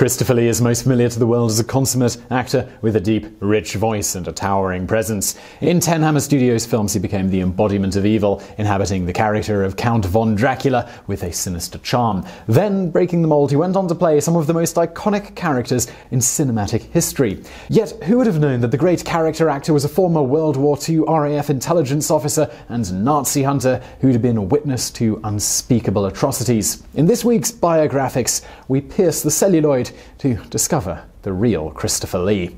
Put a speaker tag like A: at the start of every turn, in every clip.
A: Christopher Lee is most familiar to the world as a consummate actor with a deep, rich voice and a towering presence. In 10 Hammer Studios films, he became the embodiment of evil, inhabiting the character of Count von Dracula with a sinister charm. Then, breaking the mold, he went on to play some of the most iconic characters in cinematic history. Yet, who would have known that the great character actor was a former World War II RAF intelligence officer and Nazi hunter who'd been a witness to unspeakable atrocities? In this week's Biographics, we pierce the celluloid to discover the real Christopher Lee.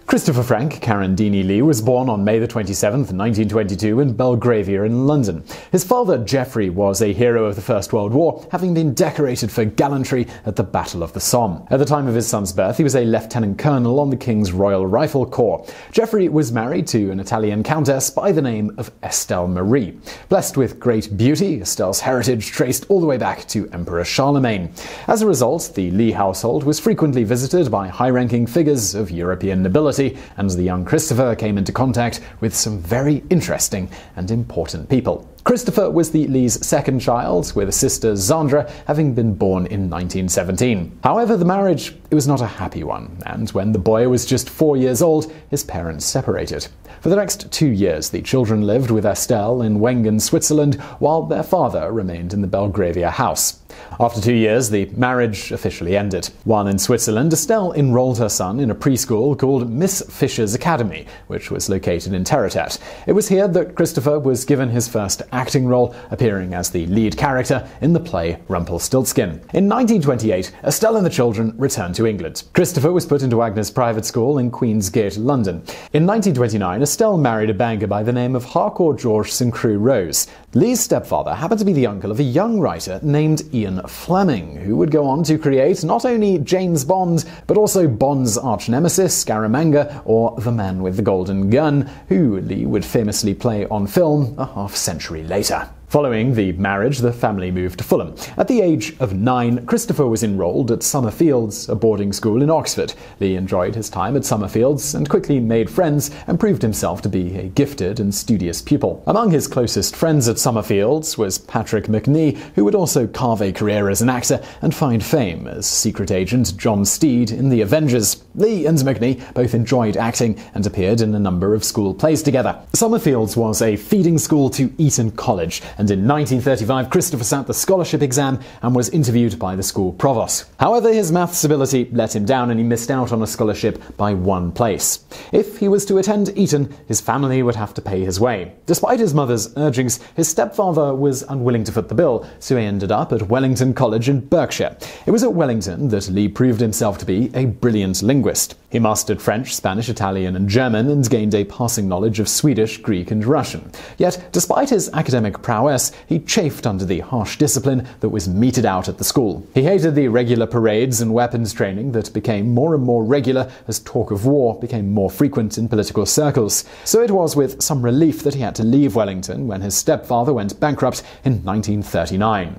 A: Christopher Frank Carandini Lee was born on May 27, 1922 in Belgravia in London. His father, Geoffrey, was a hero of the First World War, having been decorated for gallantry at the Battle of the Somme. At the time of his son's birth, he was a lieutenant colonel on the King's Royal Rifle Corps. Geoffrey was married to an Italian countess by the name of Estelle Marie. Blessed with great beauty, Estelle's heritage traced all the way back to Emperor Charlemagne. As a result, the Lee household was frequently visited by high-ranking figures of European nobility, and the young Christopher came into contact with some very interesting and important people. Christopher was the Lees' second child, with a sister Zandra having been born in 1917. However, the marriage was not a happy one, and when the boy was just 4 years old, his parents separated. For the next 2 years, the children lived with Estelle in Wengen, Switzerland, while their father remained in the Belgravia house. After 2 years, the marriage officially ended. While in Switzerland, Estelle enrolled her son in a preschool called Miss Fisher's Academy, which was located in Terratet. It was here that Christopher was given his first acting role, appearing as the lead character in the play Rumpelstiltskin. In 1928, Estelle and the children returned to England. Christopher was put into Wagner's private school in Queensgate, London. In 1929, Estelle married a banker by the name of Harcourt George St. Crew Rose. Lee's stepfather happened to be the uncle of a young writer named Ian Fleming, who would go on to create not only James Bond, but also Bond's arch-nemesis, Scaramanga, or the Man with the Golden Gun, who Lee would famously play on film a half-century later. Following the marriage, the family moved to Fulham. At the age of 9, Christopher was enrolled at Summerfields, a boarding school in Oxford. Lee enjoyed his time at Summerfields and quickly made friends and proved himself to be a gifted and studious pupil. Among his closest friends at Summerfields was Patrick Macnee, who would also carve a career as an actor and find fame as secret agent John Steed in The Avengers. Lee and Macnee both enjoyed acting and appeared in a number of school plays together. Summerfields was a feeding school to Eton College, and in 1935 Christopher sat the scholarship exam and was interviewed by the school provost. However, his maths ability let him down and he missed out on a scholarship by 1 place. If he was to attend Eton, his family would have to pay his way. Despite his mother's urgings, his stepfather was unwilling to foot the bill, so he ended up at Wellington College in Berkshire. It was at Wellington that Lee proved himself to be a brilliant linguist. He mastered French, Spanish, Italian, and German, and gained a passing knowledge of Swedish, Greek, and Russian. Yet, despite his academic prowess, he chafed under the harsh discipline that was meted out at the school. He hated the regular parades and weapons training that became more and more regular as talk of war became more frequent in political circles. So it was with some relief that he had to leave Wellington when his stepfather went bankrupt in 1939.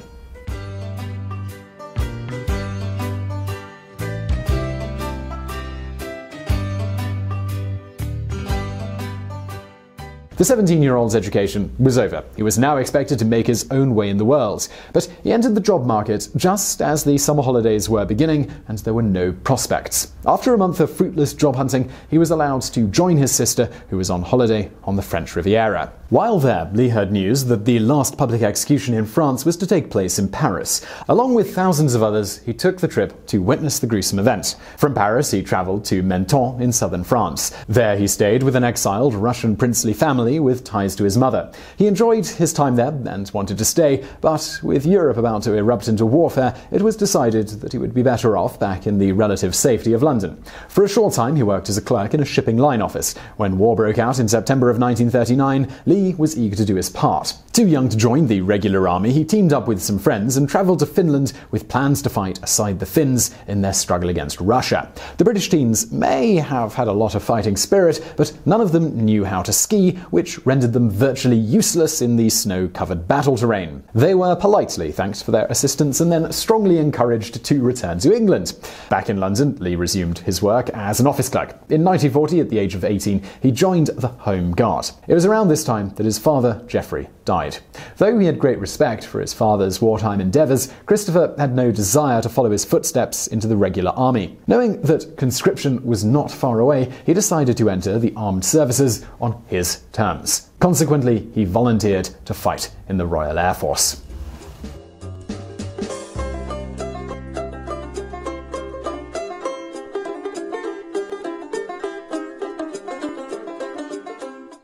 A: The 17-year-old's education was over. He was now expected to make his own way in the world. But he entered the job market just as the summer holidays were beginning and there were no prospects. After a month of fruitless job hunting, he was allowed to join his sister, who was on holiday on the French Riviera. While there, Lee heard news that the last public execution in France was to take place in Paris. Along with thousands of others, he took the trip to witness the gruesome event. From Paris, he traveled to Menton in southern France. There he stayed with an exiled Russian princely family with ties to his mother. He enjoyed his time there and wanted to stay, but with Europe about to erupt into warfare, it was decided that he would be better off back in the relative safety of London. For a short time, he worked as a clerk in a shipping line office. When war broke out in September of 1939, Lee was eager to do his part. Too young to join the regular army, he teamed up with some friends and travelled to Finland with plans to fight aside the Finns in their struggle against Russia. The British teens may have had a lot of fighting spirit, but none of them knew how to ski, which rendered them virtually useless in the snow-covered battle terrain. They were politely thanked for their assistance and then strongly encouraged to return to England. Back in London, Lee resumed his work as an office clerk. In 1940, at the age of 18, he joined the Home Guard. It was around this time that his father, Geoffrey, died. Though he had great respect for his father's wartime endeavours, Christopher had no desire to follow his footsteps into the regular army. Knowing that conscription was not far away, he decided to enter the armed services on his terms. Consequently, he volunteered to fight in the Royal Air Force.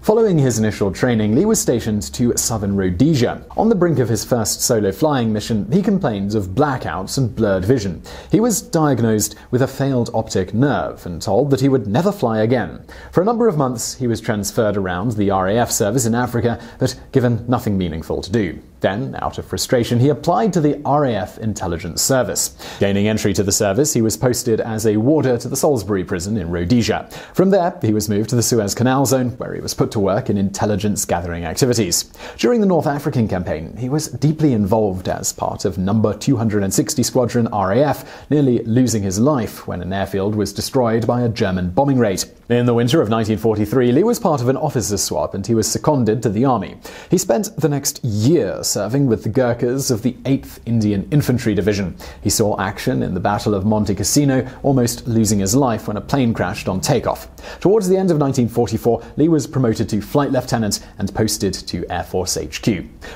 A: Following his initial training, Lee was stationed to southern Rhodesia. On the brink of his first solo flying mission, he complained of blackouts and blurred vision. He was diagnosed with a failed optic nerve and told that he would never fly again. For a number of months, he was transferred around the RAF service in Africa, but given nothing meaningful to do. Then, out of frustration, he applied to the RAF Intelligence Service. Gaining entry to the service, he was posted as a warder to the Salisbury prison in Rhodesia. From there, he was moved to the Suez Canal zone, where he was put to work in intelligence-gathering activities. During the North African campaign, he was deeply involved as part of No. 260 Squadron RAF, nearly losing his life when an airfield was destroyed by a German bombing raid. In the winter of 1943, Lee was part of an officers' swap and he was seconded to the army. He spent the next year serving with the Gurkhas of the 8th Indian Infantry Division. He saw action in the Battle of Monte Cassino, almost losing his life when a plane crashed on takeoff. Towards the end of 1944, Lee was promoted to flight lieutenant and posted to Air Force HQ.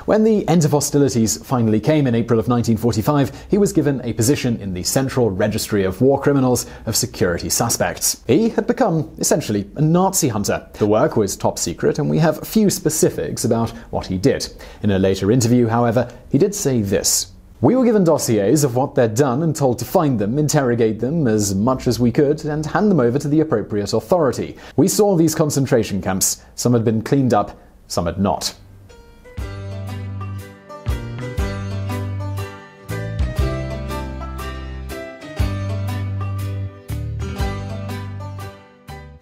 A: When the end of hostilities finally came in April of 1945, he was given a position in the Central Registry of War Criminals of Security Suspects. He had become essentially a Nazi hunter. The work was top secret, and we have few specifics about what he did. In a later interview, however, he did say this: "We were given dossiers of what they'd done and told to find them, interrogate them as much as we could, and hand them over to the appropriate authority. We saw these concentration camps. Some had been cleaned up, some had not."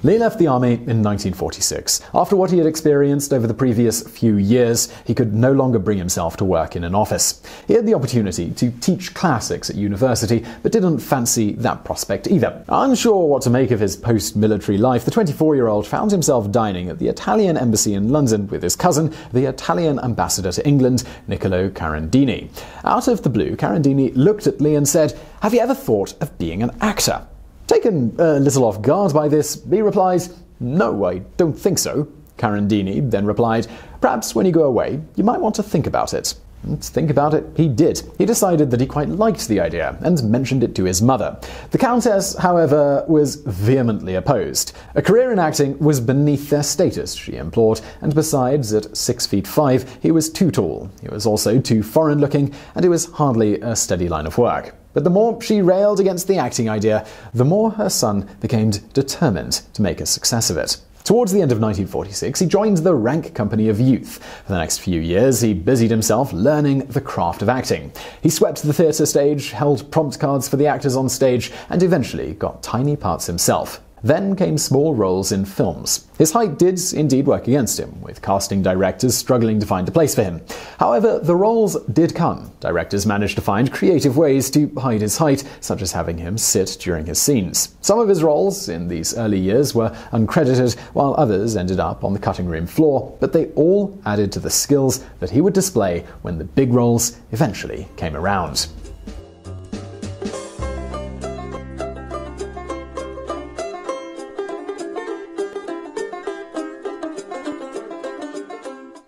A: Lee left the army in 1946. After what he had experienced over the previous few years, he could no longer bring himself to work in an office. He had the opportunity to teach classics at university, but didn't fancy that prospect either. Unsure what to make of his post-military life, the 24-year-old found himself dining at the Italian embassy in London with his cousin, the Italian ambassador to England, Niccolo Carandini. Out of the blue, Carandini looked at Lee and said, "Have you ever thought of being an actor?" Taken a little off guard by this, Lee replies, "No, I don't think so." Carandini then replied, "Perhaps when you go away, you might want to think about it." And think about it he did. He decided that he quite liked the idea and mentioned it to his mother. The Countess, however, was vehemently opposed. A career in acting was beneath their status, she implored, and besides, at 6'5", he was too tall. He was also too foreign-looking, and it was hardly a steady line of work. But the more she railed against the acting idea, the more her son became determined to make a success of it. Towards the end of 1946, he joined the Rank Company of Youth. For the next few years, he busied himself learning the craft of acting. He swept the theatre stage, held prompt cards for the actors on stage, and eventually got tiny parts himself. Then came small roles in films. His height did indeed work against him, with casting directors struggling to find a place for him. However, the roles did come. Directors managed to find creative ways to hide his height, such as having him sit during his scenes. Some of his roles in these early years were uncredited, while others ended up on the cutting room floor, but they all added to the skills that he would display when the big roles eventually came around.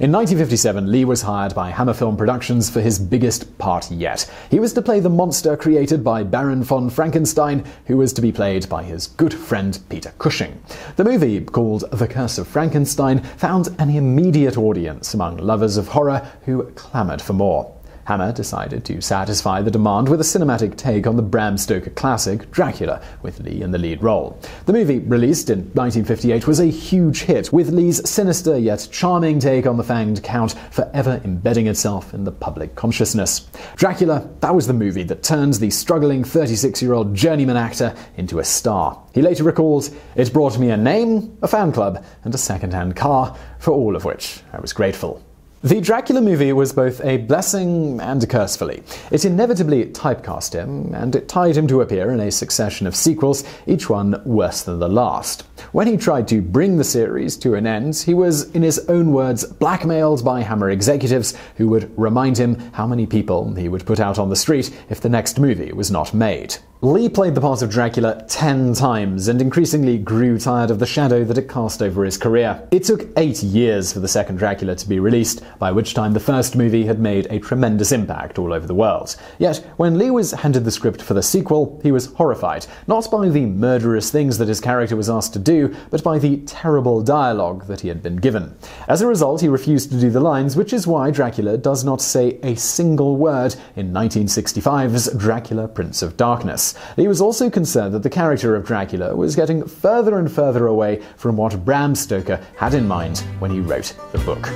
A: In 1957, Lee was hired by Hammer Film Productions for his biggest part yet. He was to play the monster created by Baron von Frankenstein, who was to be played by his good friend Peter Cushing. The movie, called The Curse of Frankenstein, found an immediate audience among lovers of horror who clamored for more. Hammer decided to satisfy the demand with a cinematic take on the Bram Stoker classic Dracula, with Lee in the lead role. The movie, released in 1958, was a huge hit, with Lee's sinister yet charming take on the fanged Count forever embedding itself in the public consciousness. Dracula, that was the movie that turned the struggling 36-year-old journeyman actor into a star. He later recalled, "It brought me a name, a fan club, and a second-hand car, for all of which I was grateful." The Dracula movie was both a blessing and a curse for Lee. It inevitably typecast him, and it tied him to appear in a succession of sequels, each one worse than the last. When he tried to bring the series to an end, he was, in his own words, blackmailed by Hammer executives who would remind him how many people he would put out on the street if the next movie was not made. Lee played the part of Dracula 10 times and increasingly grew tired of the shadow that it cast over his career. It took 8 years for the second Dracula to be released, by which time the first movie had made a tremendous impact all over the world. Yet, when Lee was handed the script for the sequel, he was horrified, not by the murderous things that his character was asked to do, but by the terrible dialogue that he had been given. As a result, he refused to do the lines, which is why Dracula does not say a single word in 1965's Dracula, Prince of Darkness. He was also concerned that the character of Dracula was getting further and further away from what Bram Stoker had in mind when he wrote the book.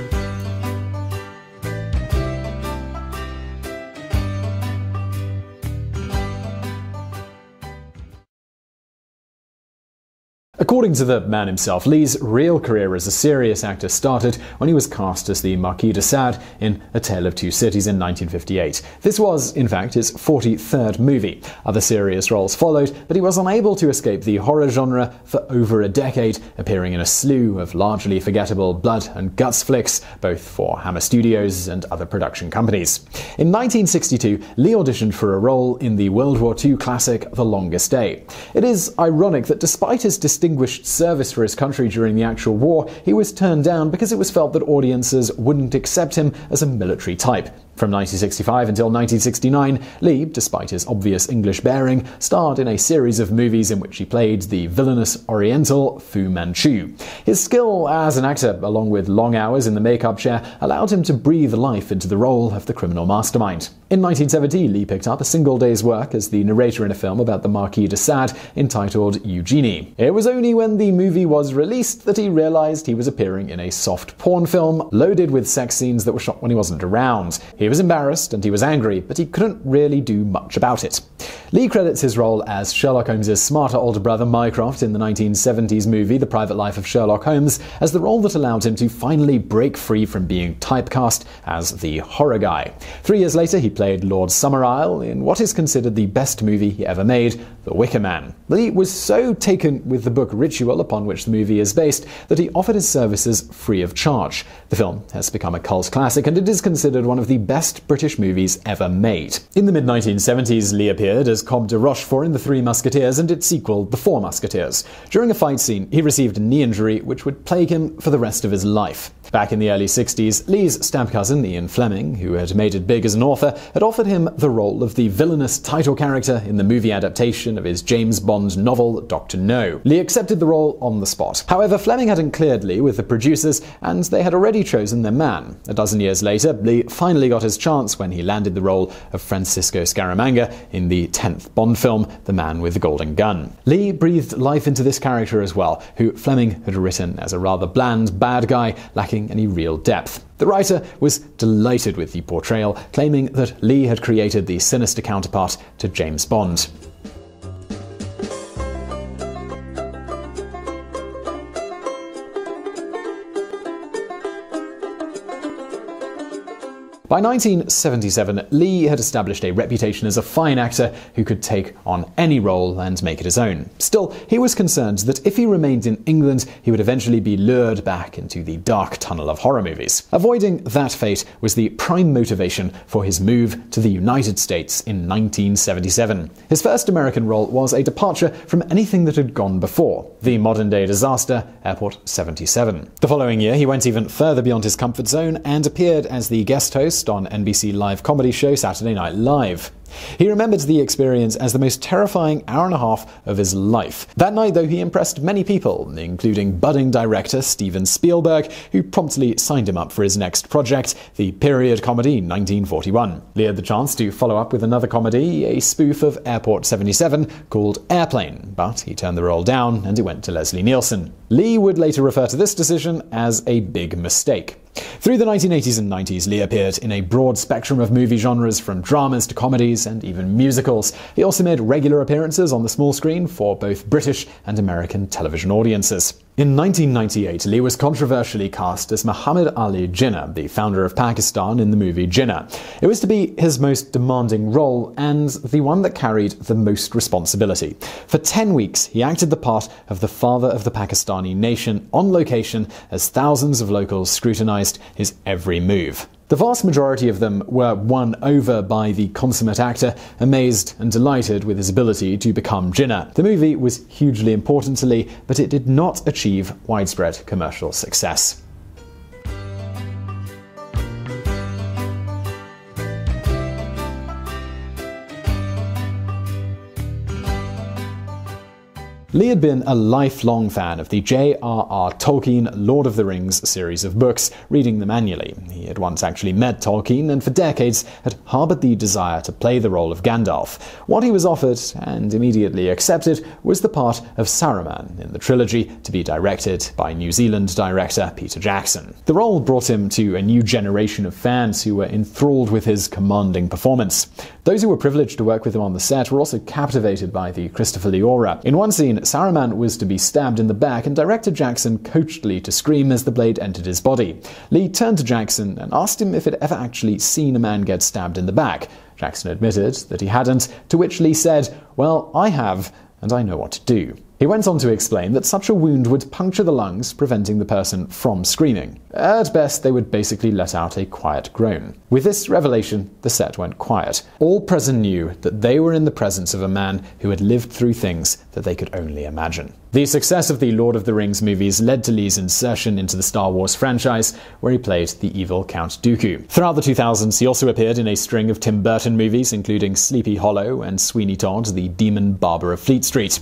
A: According to the man himself, Lee's real career as a serious actor started when he was cast as the Marquis de Sade in A Tale of Two Cities in 1958. This was, in fact, his 43rd movie. Other serious roles followed, but he was unable to escape the horror genre for over a decade, appearing in a slew of largely forgettable blood and guts flicks, both for Hammer Studios and other production companies. In 1962, Lee auditioned for a role in the World War II classic The Longest Day. It is ironic that despite his distinguished service for his country during the actual war, he was turned down because it was felt that audiences wouldn't accept him as a military type. From 1965 until 1969, Lee, despite his obvious English bearing, starred in a series of movies in which he played the villainous Oriental Fu Manchu. His skill as an actor, along with long hours in the makeup chair, allowed him to breathe life into the role of the criminal mastermind. In 1970, Lee picked up a single day's work as the narrator in a film about the Marquis de Sade entitled Eugenie. It was only when the movie was released that he realized he was appearing in a soft porn film loaded with sex scenes that were shot when he wasn't around. He was embarrassed and he was angry, but he couldn't really do much about it. Lee credits his role as Sherlock Holmes' smarter older brother Mycroft in the 1970s movie The Private Life of Sherlock Holmes as the role that allowed him to finally break free from being typecast as the horror guy. 3 years later, he played Lord Summerisle in what is considered the best movie he ever made, The Wicker Man. Lee was so taken with the book Ritual, upon which the movie is based, that he offered his services free of charge. The film has become a cult classic, and it is considered one of the best British movies ever made. In the mid-1970s, Lee appeared as Comte de Rochefort in The Three Musketeers and its sequel, The Four Musketeers. During a fight scene, he received a knee injury which would plague him for the rest of his life. Back in the early 60s, Lee's stab-cousin, Ian Fleming, who had made it big as an author, had offered him the role of the villainous title character in the movie adaptation of his James Bond novel, Dr. No. Lee accepted the role on the spot. However, Fleming hadn't cleared Lee with the producers, and they had already chosen their man. A dozen years later, Lee finally got his chance when he landed the role of Francisco Scaramanga in the 10th Bond film, The Man with the Golden Gun. Lee breathed life into this character as well, who Fleming had written as a rather bland bad guy lacking any real depth. The writer was delighted with the portrayal, claiming that Lee had created the sinister counterpart to James Bond. By 1977, Lee had established a reputation as a fine actor who could take on any role and make it his own. Still, he was concerned that if he remained in England, he would eventually be lured back into the dark tunnel of horror movies. Avoiding that fate was the prime motivation for his move to the United States in 1977. His first American role was a departure from anything that had gone before, the modern-day disaster, Airport 77. The following year, he went even further beyond his comfort zone and appeared as the guest host on NBC live comedy show Saturday Night Live. He remembered the experience as the most terrifying hour and a half of his life. That night, though, he impressed many people, including budding director Steven Spielberg, who promptly signed him up for his next project, the period comedy 1941. Lee had the chance to follow up with another comedy, a spoof of Airport 77 called Airplane, but he turned the role down and it went to Leslie Nielsen. Lee would later refer to this decision as a big mistake. Through the 1980s and 90s, Lee appeared in a broad spectrum of movie genres, from dramas to comedies and even musicals. He also made regular appearances on the small screen for both British and American television audiences. In 1998, Lee was controversially cast as Muhammad Ali Jinnah, the founder of Pakistan, in the movie Jinnah. It was to be his most demanding role and the one that carried the most responsibility. For 10 weeks, he acted the part of the father of the Pakistani nation on location as thousands of locals scrutinized his every move. The vast majority of them were won over by the consummate actor, amazed and delighted with his ability to become Jinnah. The movie was hugely important to Lee, but it did not achieve widespread commercial success. Lee had been a lifelong fan of the J.R.R. Tolkien Lord of the Rings series of books, reading them annually. He had once actually met Tolkien and for decades had harbored the desire to play the role of Gandalf. What he was offered, and immediately accepted, was the part of Saruman in the trilogy, to be directed by New Zealand director Peter Jackson. The role brought him to a new generation of fans who were enthralled with his commanding performance. Those who were privileged to work with him on the set were also captivated by the Christopher Lee aura. In one scene, Saruman was to be stabbed in the back, and director Jackson coached Lee to scream as the blade entered his body. Lee turned to Jackson and asked him if he'd ever actually seen a man get stabbed in the back. Jackson admitted that he hadn't, to which Lee said, "Well, I have, and I know what to do." He went on to explain that such a wound would puncture the lungs, preventing the person from screaming. At best, they would basically let out a quiet groan. With this revelation, the set went quiet. All present knew that they were in the presence of a man who had lived through things that they could only imagine. The success of the Lord of the Rings movies led to Lee's insertion into the Star Wars franchise, where he played the evil Count Dooku. Throughout the 2000s, he also appeared in a string of Tim Burton movies, including Sleepy Hollow and Sweeney Todd, the Demon Barber of Fleet Street.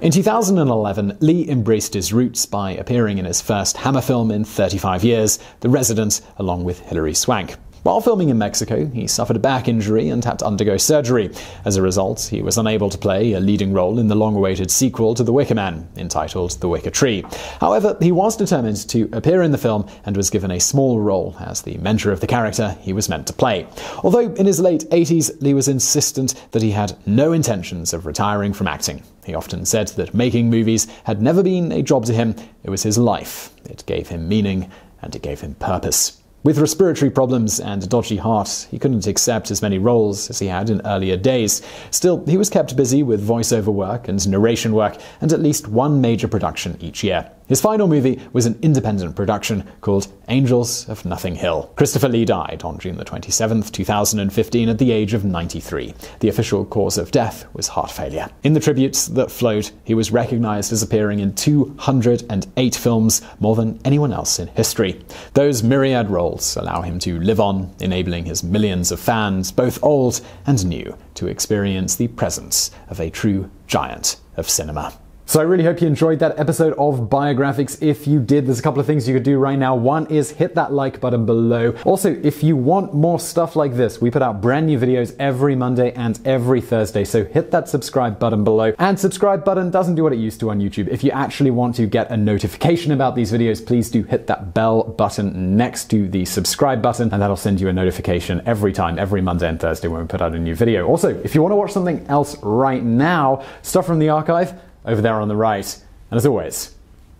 A: In 2011, Lee embraced his roots by appearing in his first Hammer film in 35 years, The Resident, along with Hilary Swank. While filming in Mexico, he suffered a back injury and had to undergo surgery. As a result, he was unable to play a leading role in the long-awaited sequel to The Wicker Man, entitled The Wicker Tree. However, he was determined to appear in the film and was given a small role as the mentor of the character he was meant to play. Although in his late 80s, Lee was insistent that he had no intentions of retiring from acting. He often said that making movies had never been a job to him, it was his life. It gave him meaning, and it gave him purpose. With respiratory problems and a dodgy heart, he couldn't accept as many roles as he had in earlier days. Still, he was kept busy with voiceover work and narration work, and at least one major production each year. His final movie was an independent production called Angels of Nothing Hill. Christopher Lee died on June 27, 2015 at the age of 93. The official cause of death was heart failure. In the tributes that flowed, he was recognized as appearing in 208 films, more than anyone else in history. Those myriad roles allow him to live on, enabling his millions of fans, both old and new, to experience the presence of a true giant of cinema. So I really hope you enjoyed that episode of Biographics. If you did, there's a couple of things you could do right now. One is hit that like button below. Also, if you want more stuff like this, we put out brand new videos every Monday and every Thursday. So hit that subscribe button below. And subscribe button doesn't do what it used to on YouTube. If you actually want to get a notification about these videos, please do hit that bell button next to the subscribe button, and that'll send you a notification every time, every Monday and Thursday when we put out a new video. Also, if you want to watch something else right now, stuff from the archive, over there on the right. And as always,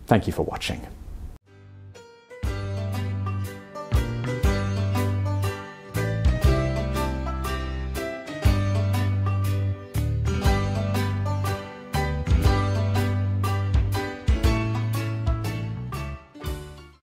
A: thank you for watching.